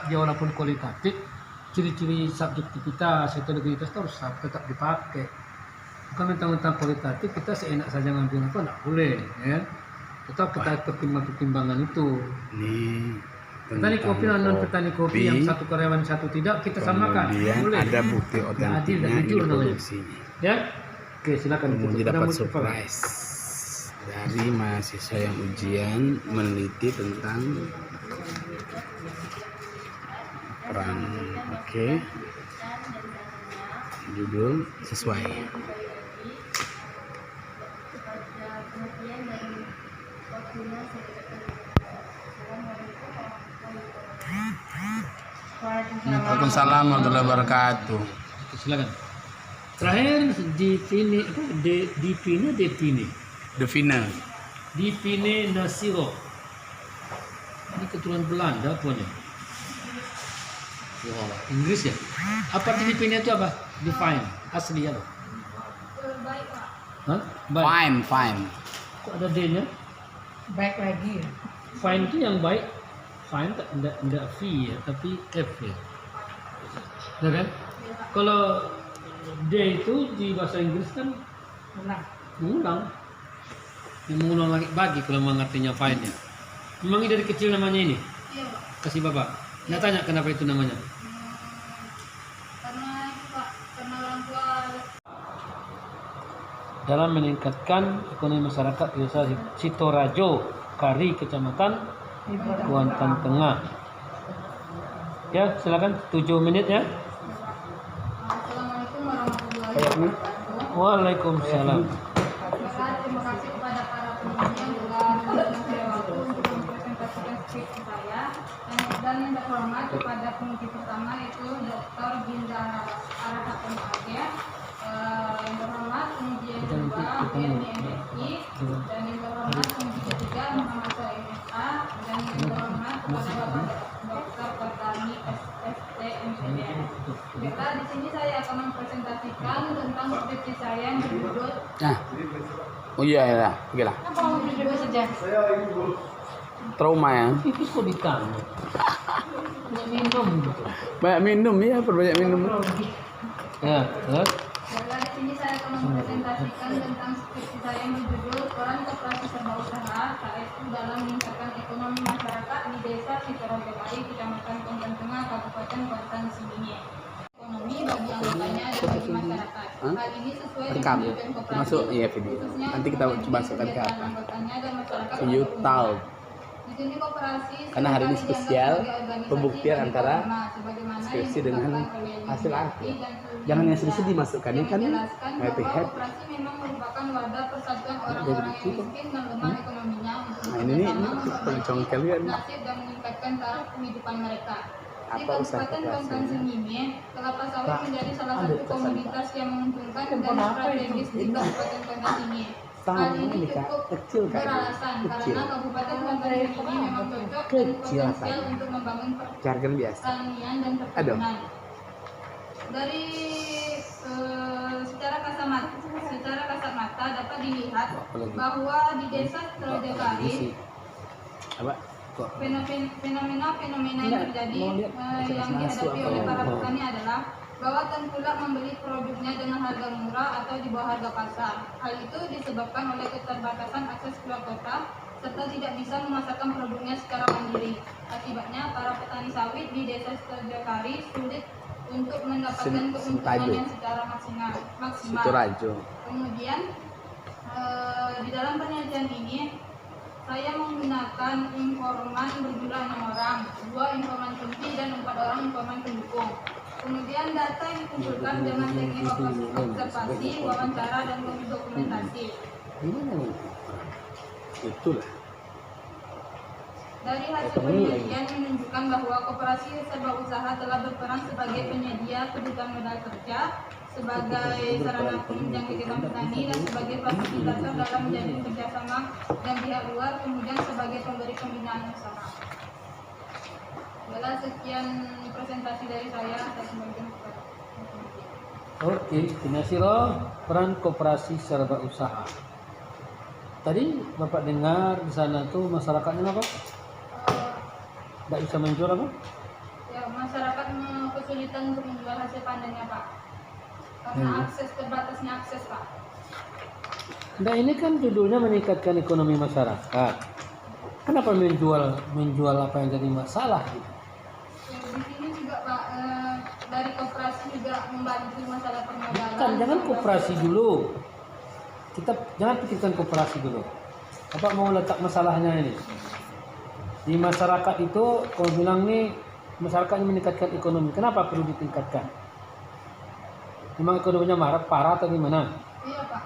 dia walaupun kualitatif, ciri-ciri subjektivitas, heterogenitas itu harus tetap dipakai. Bukan mentang-mentang kualitatif kita seenak saja ngambil apa, nggak boleh, ya. Tetap kita pertimbangan itu. Nih, Petani kopi dan non petani kopi yang satu karyawan satu tidak kita samakan. Kemudian ada bukti otentiknya, ini produksinya. Ya, oke silakan. Kemudian dapat surprise dari mahasiswa yang ujian meneliti tentang peran. Oke, judul sesuai. Waalaikumsalam warahmatullahi wabarakatuh. Silakan. Terakhir Divine Nasiro. Ini keturunan Belanda punya. Wow, Inggris ya? Apa Divine itu apa? Divine, asli ya loh. Hah? Baik. Fine. Kok ada D-nya? Baik lagi. Fine itu yang baik. Fine enggak V ya, tapi F ya. Ya kan? Kalau D itu di bahasa Inggris kan mengulang. Yang mengulang lagi bagi kalau mengertinya fine ya. Memang dari kecil namanya ini? Iya, Pak. Kasih Bapak. Nggak tanya kenapa itu namanya? Karena itu, Pak, karena orang tua. Dalam meningkatkan ekonomi masyarakat di desa Sitorajo, Kari, Kecamatan Kuantan Tengah. Ya, silakan 7 menit ya. Assalamualaikum warahmatullahi wabarakatuh. Waalaikumsalam. Terima kasih kepada para penonton yang telah meluangkan waktu untuk mempresentasikan skripsi saya, dan yang terhormat kepada penguji pertama yaitu Dr. Ginda Arahaton Age, yang terhormat penguji yang kedua Berni MSI, dan yang terhormat penguji ketiga Muhammad Soe MSA, dan yang terhormat kepada Bapak Dr. Pardani SST MPDN. Kita di sini saya akan mempresentasikan tentang skripsi saya yang berjudul Oh iya ya, oke lah. apa mau berjudul saja? Trauma ya. Itu kok ditanya? Banyak minum gitu. Banyak minum ya, perbanyak minum. Ya, terus? Baiklah, di sini saya akan mempresentasikan tentang skripsi saya yang berjudul Peran Koperasi Serba Usaha KSU dalam meningkatkan ekonomi masyarakat di Desa Sitorajo Kari, Kecamatan Kuantan Tengah, Kabupaten Kuantan Senginge. Ekonomi bagi anggotanya dan bagi masyarakat. Hal ini sesuai Rekam. dengan tujuan koperasi. Masuk iya video. Khususnya Nanti untuk kita menjadi coba masukkan ke kesejahteraan apa? anggotanya dan masyarakat You pada tahu. umumnya. Di sini koperasi Karena hari ini seringkali dianggap spesial sebagai organisasi pembuktian bagi antara corona, sebagaimana yang skripsi dengan ditetapkan oleh hasil Universitas akhir. dan seluruh Jangan yang Indonesia. sedih-sedih masukkan, ini Yang kan menjelaskan bahwa happy. koperasi memang merupakan wadah persatuan orang-orang yang miskin dan lemah ekonominya untuk Nah, ini bersama pencongkel kan. nasib dan meningkatkan taraf kehidupan mereka. Di Apa usaha Kabupaten koperasi? Kuantan Senginge, kelapa sawit menjadi salah ada satu pesan, komoditas yang menguntungkan dan Telepon apa strategis itu? di Kabupaten Kuantan Senginge. Sama Hal ini ini, Kak. cukup Kecil, Kak. beralasan Kecil. karena Kabupaten Kuantan Senginge memang cocok dan Kecil potensial rasanya. untuk membangun Jargon biasa. pertanian dan perkebunan. Dari secara kasat mata dapat dilihat bahwa di Desa Sitorajo Kari Apa? Kok? fenomena yang terjadi yang dihadapi oleh para petani adalah bahwa tengkulak membeli produknya dengan harga murah atau di bawah harga pasar. Hal itu disebabkan oleh keterbatasan akses keluar kota serta tidak bisa memasarkan produknya secara mandiri. Akibatnya para petani sawit di Desa Sitorajo Kari sulit untuk mendapatkan keuntungan yang secara maksimal. Sitorajo. Kemudian di dalam penelitian ini saya menggunakan informan berjumlah 6 orang, 2 informan kunci dan 4 orang informan pendukung. Kemudian data yang dikumpulkan dengan teknik observasi, wawancara, dan dokumentasi. Gimana nih? Itulah. Dari hasil penelitian menunjukkan bahwa koperasi serba usaha telah berperan sebagai penyedia kebutuhan modal kerja, sebagai sarana penunjang kegiatan petani, dan sebagai fasilitator dalam menjalin kerjasama dan pihak luar, kemudian sebagai pemberi pembinaan usaha. Adalah sekian presentasi dari saya kembalikan kepada Oke, Dinasiro, peran koperasi serba usaha. Tadi Bapak dengar di sana tuh masyarakatnya apa? Nggak bisa menjual apa? ya kesulitan untuk menjual hasil panennya Pak. Karena terbatasnya akses Pak. Nah ini kan judulnya meningkatkan ekonomi masyarakat. Kenapa menjual apa yang jadi masalah? Ya, di sini juga Pak, dari koperasi juga membantu masalah permodalan. Jangan koperasi dulu. Kita jangan pikirkan koperasi dulu. Apa mau letak masalahnya ini? Di masyarakat itu, kalau bilang nih masyarakatnya meningkatkan ekonomi. Kenapa perlu ditingkatkan? Memang ekonominya parah atau gimana? Iya Pak.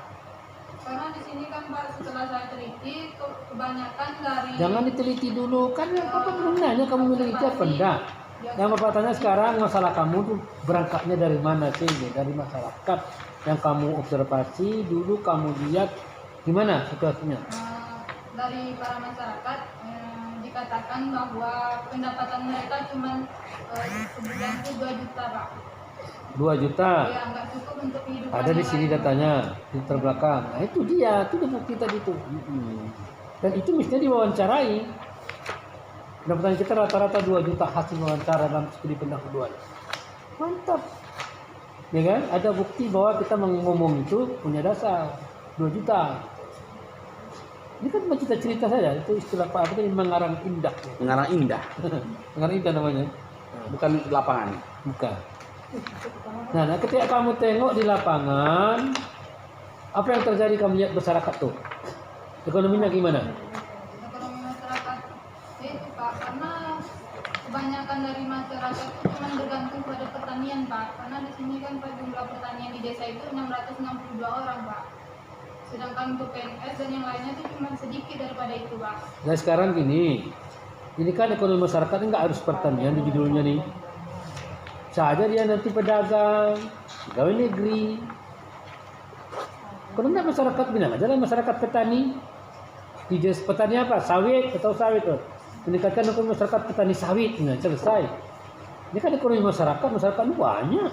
Karena di sini kan Pak, setelah saya teliti, kebanyakan dari. Jangan diteliti dulu, kan yang Bapak belum nanya kamu meneliti apa enggak? Yang Bapak tanya sekarang masalah kamu tuh berangkatnya dari mana sih? Dari masyarakat yang kamu observasi dulu, kamu lihat gimana situasinya? Dari para masyarakat dikatakan bahwa pendapatan mereka cuma sebulan itu 2 juta Pak. 2 juta. Ya nggak cukup untuk kehidupan. Ada di sini yang lain. datanya di terbelakang. Nah itu dia, itu bukti tadi itu. Dan itu mestinya diwawancarai. Pendapatan kita rata-rata 2 juta hasil wawancara dalam studi pendahuluan. Mantap. Ya kan? Ada bukti bahwa kita ngomong itu punya dasar 2 juta. Ini kan cuma cerita saja, itu istilah Pak apa tadi mengarang indah. Mengarang indah, Mengarang indah namanya. bukan lapangan. Bukan. Nah, ketika kamu tengok di lapangan, apa yang terjadi kamu lihat masyarakat tuh? Ekonominya gimana? Ekonomi masyarakat itu Pak, karena kebanyakan dari masyarakat itu cuma bergantung pada pertanian Pak. Karena di sini kan Pak, jumlah pertanian di desa itu 662 orang Pak. Sedangkan untuk PNS dan yang lainnya itu cuma sedikit daripada itu Pak. Nah sekarang gini, ini kan ekonomi masyarakat nggak harus pertanian di judulnya nih. Saja dia nanti pedagang, pegawai negeri. Kalau nggak masyarakat bilang aja lah masyarakat petani. Di desa petani apa? Sawit atau sawit tuh. Meningkatkan ekonomi masyarakat petani sawit, nah selesai. Ini kan ekonomi masyarakat ini banyak.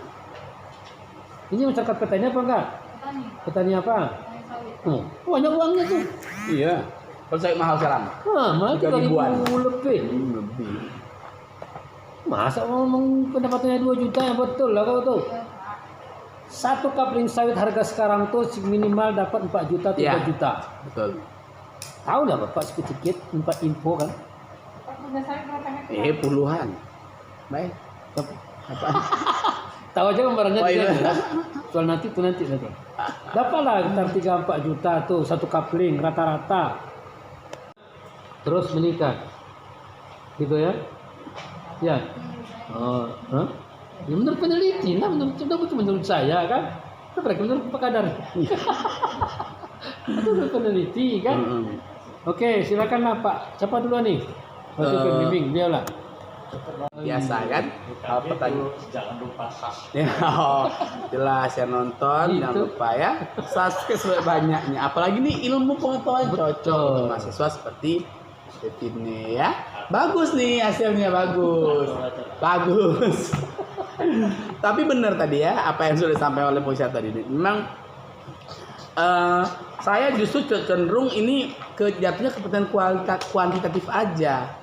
Ini masyarakat petani apa enggak? Petani, Petani apa? petani sawit. Banyak uangnya tuh. Iya. Kalau saya mahal sekarang. Mahal 3.000-an. lebih. Lebih. Masa ngomong pendapatannya 2 juta ya betul lah kau tuh. Iya Pak. Satu kapling sawit harga sekarang tuh minimal dapat 4 juta 3 Iya. juta. Betul. Tahu lah Bapak sedikit info kan. Pak punya saya berapa Puluhan. Baik. Apa? Tahu aja gambarannya Oh, dia iya. jelas. Soal nanti nanti. Dapatlah sekitar 3-4 juta tuh satu kapling rata-rata. Terus meningkat. Gitu ya. Ya. Oh, hah? Ya menurut peneliti lah, menurut saya kan. Mereka menurut Pak Kadar. Itu menurut peneliti kan. Oke, silakan lah Pak. Siapa duluan nih? Waktu pembimbing dia lah. Biasa kan? Petani. Jangan lupa subscribe. Ya, oh, jelas ya nonton, Gitu. jangan lupa ya subscribe sebanyak-banyaknya. Apalagi nih ilmu pengetahuan cocok untuk mahasiswa seperti ini ya. Bagus nih hasilnya, bagus. Bagus. Tapi benar tadi ya apa yang sudah disampaikan oleh Posya tadi. Memang saya justru cenderung ini jatuhnya kepentingan kuantitatif aja.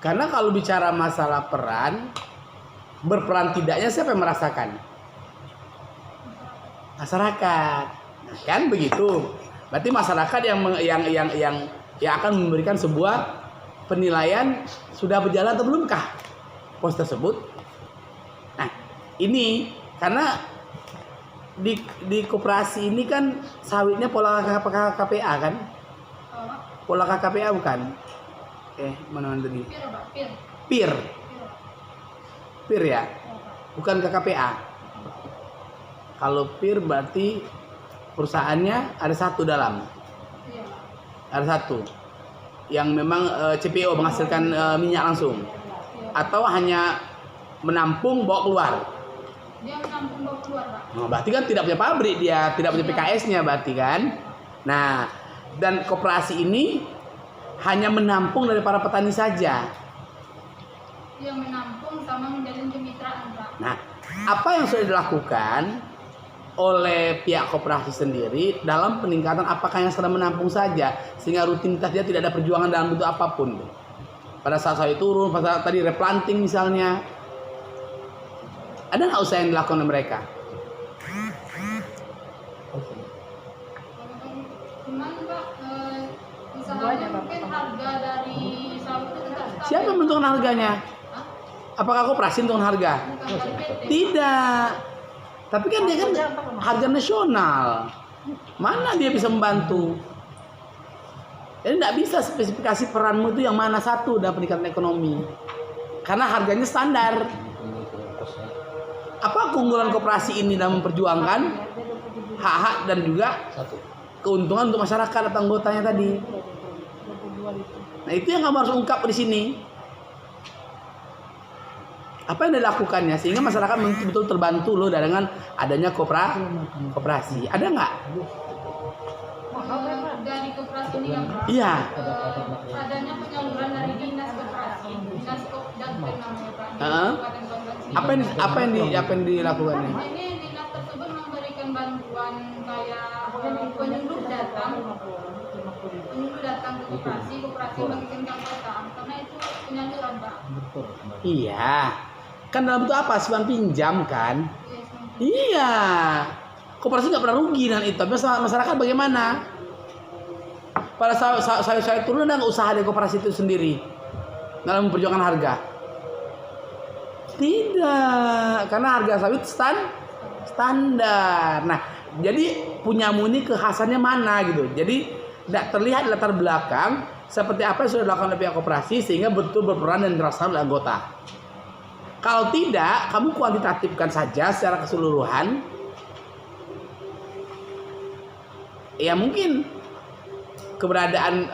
Karena kalau bicara masalah berperan tidaknya siapa yang merasakan? Masyarakat, nah, kan begitu. Berarti masyarakat yang akan memberikan sebuah penilaian sudah berjalan atau belumkah pos tersebut. Nah, ini karena di koperasi ini kan sawitnya pola KKPA kan? Pola KKPA bukan? Mana tadi? Pir Pak, pir. PIR. PIR ya? Bukan KKPA. Kalau PIR berarti perusahaannya ada satu dalam. Iya. Ada satu. Yang memang CPO menghasilkan minyak langsung. Atau hanya menampung bawa keluar. Dia menampung bawa keluar Pak. Nah, berarti kan tidak punya pabrik dia, tidak punya PKS-nya berarti kan. Nah, dan koperasi ini hanya menampung dari para petani saja. Yang menampung sama menjalin kemitraan Pak. Nah, apa yang sudah dilakukan oleh pihak koperasi sendiri dalam peningkatan apakah yang sedang menampung saja sehingga rutinitas dia tidak ada perjuangan dalam bentuk apapun. Pada saat saya turun, pada saat tadi replanting misalnya, Ada nggak usaha yang dilakukan oleh mereka? Cuman Pak, usahanya mungkin harga dari sawit itu tetap stabil. Siapa yang menentukan harganya? Hah? Apakah koperasi menentukan harga? Bukan dari PT. Tidak. Tapi kan dia kan harga nasional. Mana dia bisa membantu? Jadi tidak bisa spesifikasi peranmu itu yang mana satu dalam peningkatan ekonomi. Karena harganya standar. Apa keunggulan koperasi ini dalam memperjuangkan hak-hak dan juga keuntungan untuk masyarakat atau anggotanya tadi? Nah, itu yang kamu harus ungkap di sini. Apa yang dilakukannya sehingga masyarakat betul-betul terbantu loh dengan adanya koperasi. Ada nggak? Dari koperasi ini yang Iya. adanya penyaluran dari dinas koperasi, dinas dan namanya Pak. Heeh. Apa yang dilakukannya? Ini dinas tersebut memberikan bantuan kayak penyuluh datang ke koperasi membagikan ke anggota karena itu penyaluran Pak. Iya. Kan dalam bentuk apa? Simpan pinjam kan? Iya. Koperasi nggak pernah rugi dengan itu. Tapi masyarakat bagaimana? Pada saya turun ada nggak usaha dari koperasi itu sendiri dalam memperjuangkan harga? Tidak, karena harga sawit standar. Nah, jadi punyamu ini kekhasannya mana gitu. Jadi tidak terlihat di latar belakang seperti apa yang sudah dilakukan oleh pihak koperasi sehingga betul berperan dan dirasakan oleh anggota. Kalau tidak, kamu kuantitatifkan saja secara keseluruhan. Ya mungkin keberadaan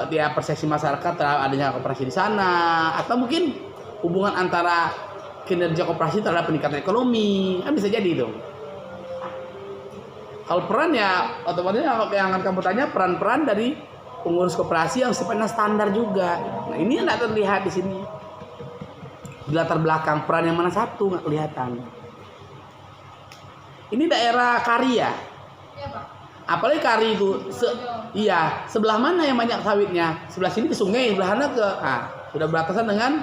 dia persepsi masyarakat terhadap adanya koperasi di sana, atau mungkin hubungan antara kinerja koperasi terhadap peningkatan ekonomi, kan bisa jadi itu. Kalau peran ya otomatis yang akan kamu tanya peran-peran dari pengurus koperasi yang sifatnya standar juga. Nah ini tidak terlihat di sini. Di latar belakang peran yang mana satu nggak kelihatan. Ini daerah kari ya? Iya Pak. Apalagi kari itu, iya, sebelah mana yang banyak sawitnya? Sebelah sini ke sungai, sebelah sana ke, sudah berbatasan dengan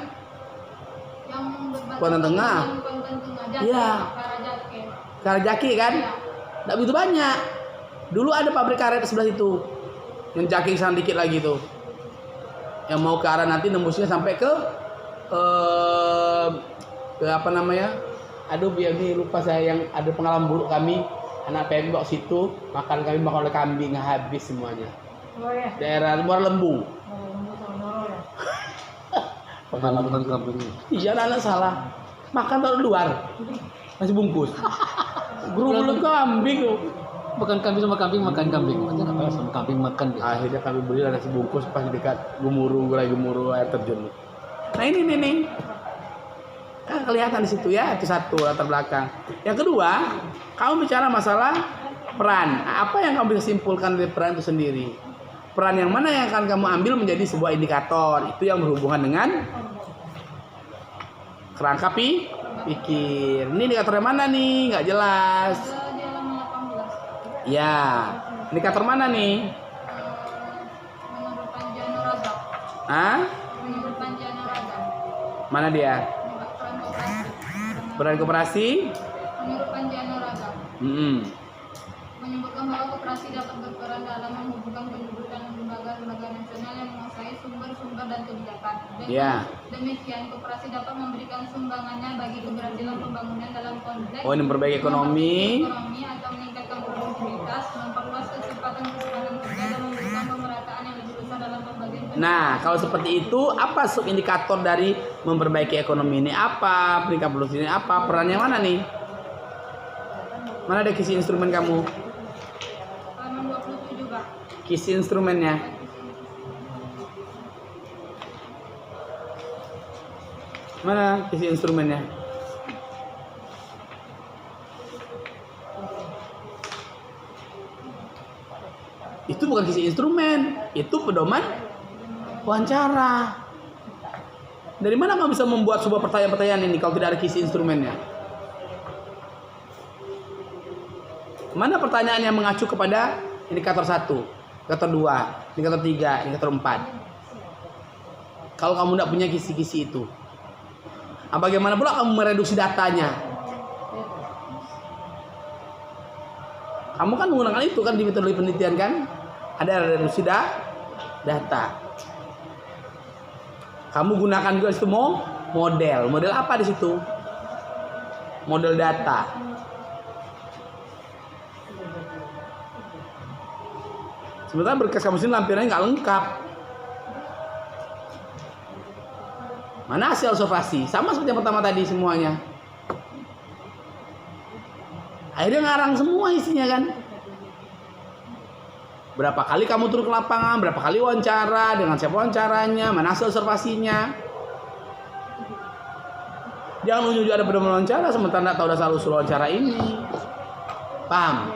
Yang Kuantan Tengah. Iya. Karajaki kan? Tidak begitu banyak. Dulu ada pabrik karet di sebelah situ, yang Jaki sana dikit lagi tuh, yang mau ke arah nanti nembusnya sampai ke apa namanya? Aduh, biar nih lupa saya yang ada pengalaman buruk kami. Anak pembok situ makan oleh kambing habis semuanya. Oh ya. Daerah Muara Lembu. Pengalaman kambing. Iya, anak salah. Makan taruh luar. Masih bungkus. Gerulung kambing tuh. Bukan kambing sama kambing makan kambing. Macam apa sama kambing makan dia. Akhirnya kami beli nasi bungkus pas di dekat gemuruh air terjun. Nah ini. Kan kelihatan di situ ya, itu satu latar belakang. Yang kedua, kamu bicara masalah peran. Apa yang kamu bisa simpulkan dari peran itu sendiri? Peran yang mana yang akan kamu ambil menjadi sebuah indikator? Itu yang berhubungan dengan kerangka pikir. Ini indikator yang mana nih? Nggak jelas. Di halaman 18. Ya, indikator mana nih? Menurut Panjano Raga. Menurut Panjano Raga. Mana dia? Peran koperasi? Menurut Panjano Raga. Menyebutkan bahwa koperasi dapat berperan dalam menghubungkan penduduk dan lembaga-lembaga nasional yang menguasai sumber-sumber dan kebijakan. Dengan demikian, koperasi dapat memberikan sumbangannya bagi keberhasilan pembangunan dalam konteks memperbaiki ekonomi atau meningkatkan produktivitas, memperluas kecepatan kerja dan memberikan pemerataan yang lebih besar dalam pembagian penduduk. Nah, kalau seperti itu, apa subindikator dari memperbaiki ekonomi ini? Apa? Peningkatan produksi ini apa? Perannya mana nih? Mana ada kisi instrumen kamu? Halaman 27, Pak. Kisi instrumennya. Mana kisi instrumennya? Itu bukan kisi instrumen, itu pedoman wawancara. Dari mana kamu bisa membuat sebuah pertanyaan-pertanyaan ini kalau tidak ada kisi instrumennya? Mana pertanyaan yang mengacu kepada indikator 1, indikator 2, indikator 3, indikator 4? Kalau kamu tidak punya kisi-kisi itu, bagaimana pula kamu mereduksi datanya? Kamu kan menggunakan itu kan di metode penelitian kan? Ada reduksi data. Kamu gunakan juga itu model. Model apa di situ? Model data. Sementara berkas kamu sini lampirannya nggak lengkap. Mana hasil observasi? Sama seperti yang pertama tadi semuanya. Akhirnya ngarang semua isinya kan. Berapa kali kamu turun ke lapangan, berapa kali wawancara, dengan siapa wawancaranya, mana hasil observasinya. Jangan ujung-ujung ada benar-benar wawancara, sementara nggak tahu dasar usul wawancara ini. Paham?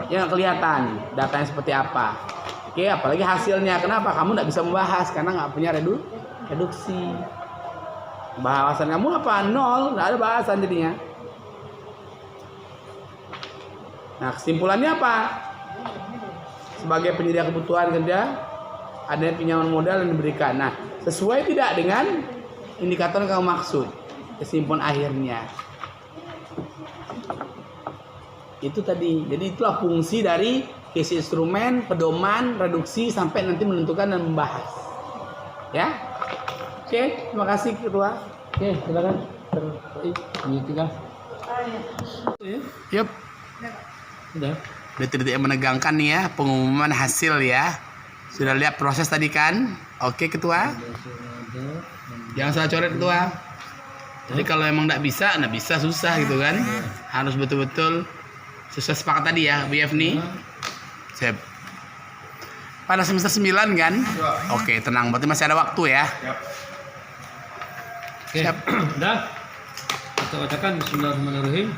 Yang kelihatan datanya seperti apa. Oke, apalagi hasilnya. Kenapa? Kamu nggak bisa membahas karena nggak punya reduksi. Bahasan kamu apa? Nol, nggak ada bahasan jadinya. Nah, kesimpulannya apa? Sebagai penyedia kebutuhan kerja, ada pinjaman modal yang diberikan. Nah, sesuai tidak dengan indikator yang kamu maksud? Kesimpulan akhirnya. Itu tadi. Jadi itulah fungsi dari isi instrumen, pedoman, reduksi sampai nanti menentukan dan membahas. Ya. Oke, terima kasih Ketua. Oke, silakan. Tiga. Yep. Udah. Detik-detik yang menegangkan nih ya, pengumuman hasil ya. Sudah lihat proses tadi kan? Oke Ketua. Jangan salah coret Ketua. Jadi kalau emang nggak bisa susah gitu kan. Harus betul-betul sesuai sepakat tadi ya, BF nih. Siap. Pada semester 9 kan? Oke, tenang. Berarti masih ada waktu ya. Oke, udah. Kita bacakan Bismillahirrahmanirrahim.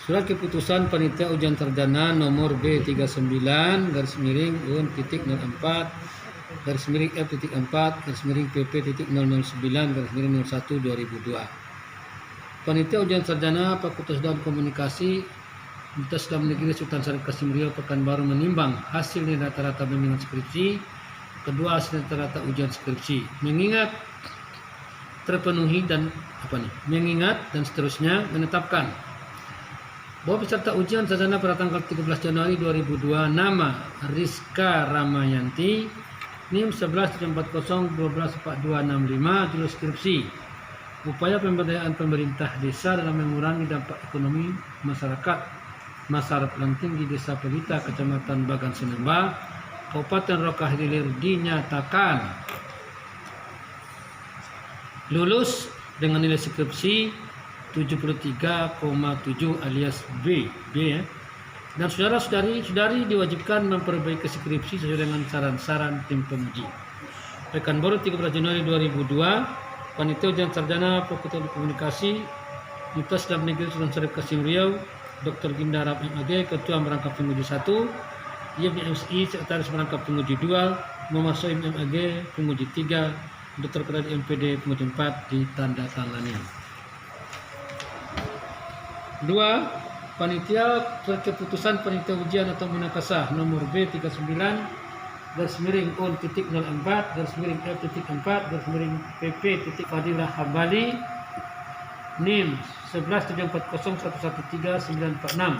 Surat keputusan panitia ujian sarjana nomor B39-F.4/F.PP.009/01/2002. Panitia ujian sarjana Fakultas Dalam Komunikasi Universitas Islam Negeri Sultan Syarif Qasim Riau Pekanbaru menimbang hasil rata-rata bimbingan skripsi, kedua hasil rata-rata ujian skripsi, mengingat dan seterusnya menetapkan bahwa peserta ujian sarjana pada tanggal 13 Januari 2002 nama Rizka Ramayanti, NIM 1174012425, judul skripsi upaya pemberdayaan pemerintah desa dalam mengurangi dampak ekonomi masyarakat Masyarakat Tinggi Desa Pelita, Kecamatan Bagan Senamba, Kabupaten Rokas Hilir dinyatakan lulus dengan nilai skripsi 73,7 alias B ya. Dan saudara-saudari diwajibkan memperbaiki skripsi sesuai dengan saran-saran tim penguji. Pekanbaru 13 Januari 2002, Panitia Ujian Sarjana Fakultas Komunikasi Universitas Islam Negeri Sultan Syarif Qasim Riau, Dr. Gindara MAG, Ketua Merangkap Penguji 1, YMSI, Sekretaris Merangkap Penguji 2, Muhammad Soim MAG, Penguji 3, Dr. Kedai MPD Penguji 4 ditandatangani. 2. Panitia keputusan panitia ujian atau munakasah nomor B39-F.4/F.4/PP.Fadilah Hambali, NIM 11740113-946,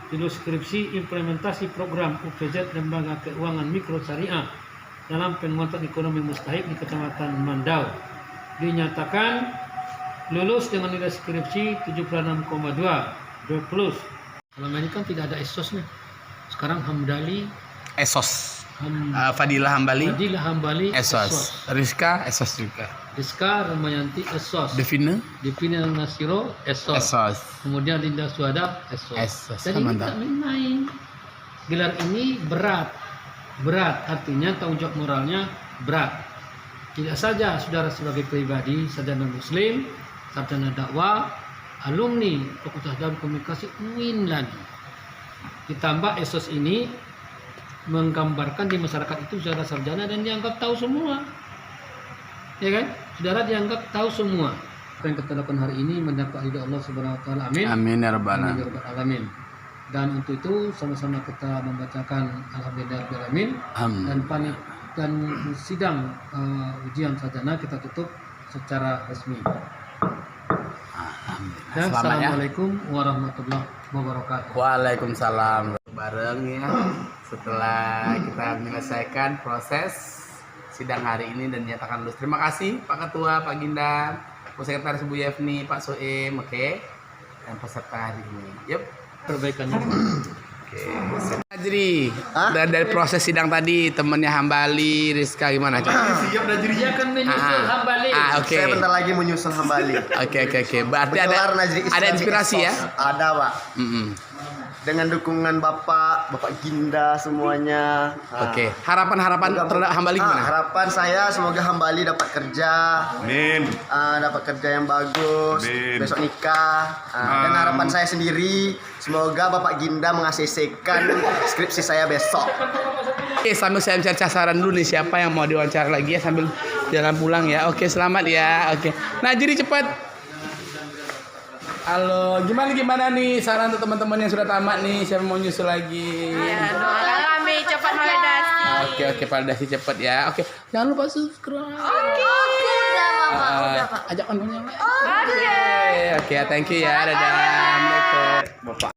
judul skripsi implementasi program UPZ Lembaga Keuangan Mikro Syariah dalam penguatan ekonomi mustahik di Kecamatan Mandau, dinyatakan lulus dengan nilai skripsi 76,2 plus. Selama ini kan tidak ada esosnya. Sekarang Hamdali Esos. Fadilah Hambali. Esos. Rizka Esos juga. Rizka Ramayanti Esos. Devina Nasiro Esos. Kemudian Linda Suada Esos. Jadi ini tak main-main. Gelar ini berat, artinya tanggung jawab moralnya berat. Tidak saja saudara sebagai pribadi, sarjana muslim, sarjana dakwah, alumni Fakultas Dalam Komunikasi UIN lagi. Ditambah esos ini menggambarkan di masyarakat itu saudara sarjana dan dianggap tahu semua. Ya kan? Saudara dianggap tahu semua. Apa yang kita lakukan hari ini mendapat ridha Allah Subhanahu wa taala. Amin. Amin ya rabbal alamin. Dan untuk itu sama-sama kita membacakan alhamdulillahirabbil alamin. Dan sidang ujian sarjana kita tutup secara resmi. Alhamdulillah. Dan Selamat ya. Assalamualaikum warahmatullahi wabarakatuh. Waalaikumsalam. Bareng ya. Setelah kita menyelesaikan proses sidang hari ini dan dinyatakan lulus. Terima kasih Pak Ketua, Pak Ginda, Bu Sekretaris Bu Yevni, Pak Soim, oke. Dan peserta hari ini. Yup. Perbaikannya. Oke. Najri, dari proses sidang tadi temennya Hambali, Rizka gimana? Siap Najri. Dia akan menyusul Hambali. Oke. Saya bentar lagi menyusul Hambali. Oke. Berarti Bergelar Najri ada Islamic inspirasi ya? Esports. Ada, Pak. Mm-mm. Dengan dukungan Bapak Ginda semuanya. Oke. Harapan terhadap Hambali gimana? Harapan saya semoga Hambali dapat kerja. Amin. Dapat kerja yang bagus. Amin. Besok nikah. Dan harapan saya sendiri semoga Bapak Ginda mengasihkan skripsi saya besok. Oke, sambil saya mencari sasaran dulu nih siapa yang mau diwawancara lagi ya sambil jalan pulang ya. Oke, selamat ya. Oke. Najri cepat. Halo, gimana nih saran untuk teman-teman yang sudah tamat nih, siapa mau nyusul lagi? Ya, doakan kami cepat validasi. Oke, validasi cepat ya. Oke, jangan lupa subscribe. Udah, Bapak. Ajak teman yang lain. Oke, thank you ya. Dadah. Assalamualaikum. Bapak.